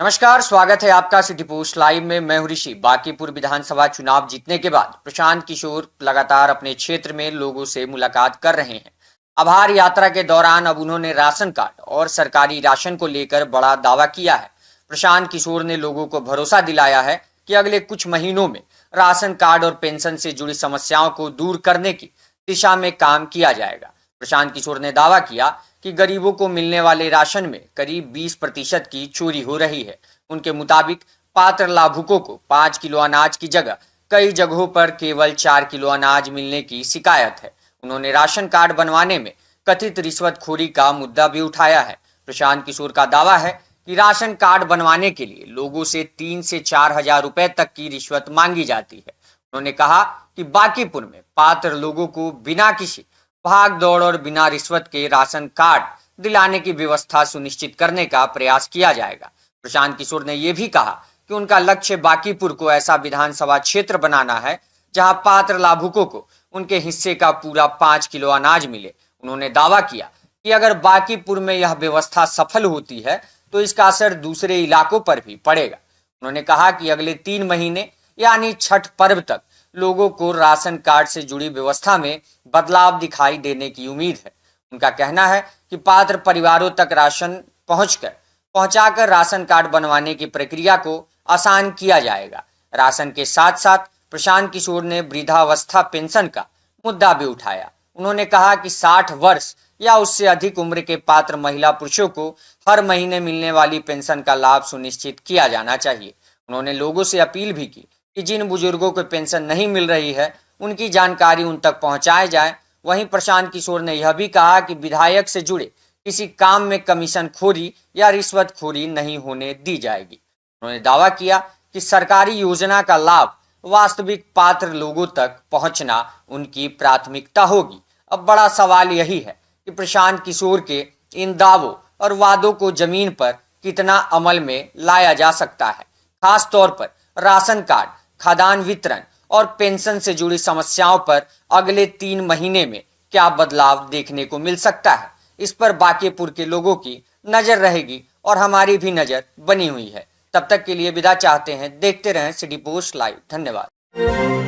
नमस्कार, स्वागत है आपका सिटी पोस्ट लाइव में। मैं हूं ऋषि। बांकीपुर विधानसभा चुनाव जीतने के बाद प्रशांत किशोर लगातार अपने क्षेत्र में लोगों से मुलाकात कर रहे हैं। आभार यात्रा के दौरान अब उन्होंने राशन कार्ड और सरकारी राशन को लेकर बड़ा दावा किया है। प्रशांत किशोर ने लोगों को भरोसा दिलाया है कि अगले कुछ महीनों में राशन कार्ड और पेंशन से जुड़ी समस्याओं को दूर करने की दिशा में काम किया जाएगा। प्रशांत किशोर ने दावा किया कि गरीबों को मिलने वाले राशन में करीब 20% की चोरी हो रही है। उनके मुताबिक पात्र लाभुकों को 5 किलो अनाज की जगह कई जगहों पर केवल 4 किलो अनाज मिलने की शिकायत है। उन्होंने राशन कार्ड बनवाने में कथित रिश्वतखोरी का मुद्दा भी उठाया है। प्रशांत किशोर का दावा है कि राशन कार्ड बनवाने के लिए लोगों से 3 से 4 हजार रुपए तक की रिश्वत मांगी जाती है। उन्होंने कहा कि बांकीपुर में पात्र लोगों को बिना किसी भाग दौड़ और बिना रिश्वत के राशन कार्ड दिलाने की व्यवस्था सुनिश्चित करने का प्रयास किया जाएगा। प्रशांत किशोर ने यह भी कहा कि उनका लक्ष्य बांकीपुर को ऐसा विधानसभा क्षेत्र बनाना है जहां पात्र लाभुकों को उनके हिस्से का पूरा 5 किलो अनाज मिले। उन्होंने दावा किया कि अगर बांकीपुर में यह व्यवस्था सफल होती है तो इसका असर दूसरे इलाकों पर भी पड़ेगा। उन्होंने कहा कि अगले 3 महीने यानी छठ पर्व तक लोगों को राशन कार्ड से जुड़ी व्यवस्था में बदलाव दिखाई देने की उम्मीद है। उनका कहना है कि पात्र परिवारों तक राशन पहुंचाकर राशन कार्ड बनवाने की प्रक्रिया को आसान किया जाएगा। राशन के साथ साथ प्रशांत किशोर ने वृद्धावस्था पेंशन का मुद्दा भी उठाया। उन्होंने कहा कि 60 वर्ष या उससे अधिक उम्र के पात्र महिला पुरुषों को हर महीने मिलने वाली पेंशन का लाभ सुनिश्चित किया जाना चाहिए। उन्होंने लोगों से अपील भी की कि जिन बुजुर्गों को पेंशन नहीं मिल रही है उनकी जानकारी उन तक पहुंचाई जाए। वहीं प्रशांत किशोर ने यह भी कहा कि विधायक से जुड़े किसी काम में कमीशन खोरी या रिश्वत खोरी नहीं होने दी जाएगी। उन्होंने दावा किया कि सरकारी योजना का लाभ वास्तविक पात्र लोगों तक पहुंचना उनकी प्राथमिकता होगी। अब बड़ा सवाल यही है कि प्रशांत किशोर के इन दावों और वादों को जमीन पर कितना अमल में लाया जा सकता है। खास तौर पर राशन कार्ड, खाद्यान्न वितरण और पेंशन से जुड़ी समस्याओं पर अगले 3 महीने में क्या बदलाव देखने को मिल सकता है, इस पर बांकीपुर के लोगों की नजर रहेगी और हमारी भी नजर बनी हुई है। तब तक के लिए विदा चाहते हैं। देखते रहें सिटी पोस्ट लाइव। धन्यवाद।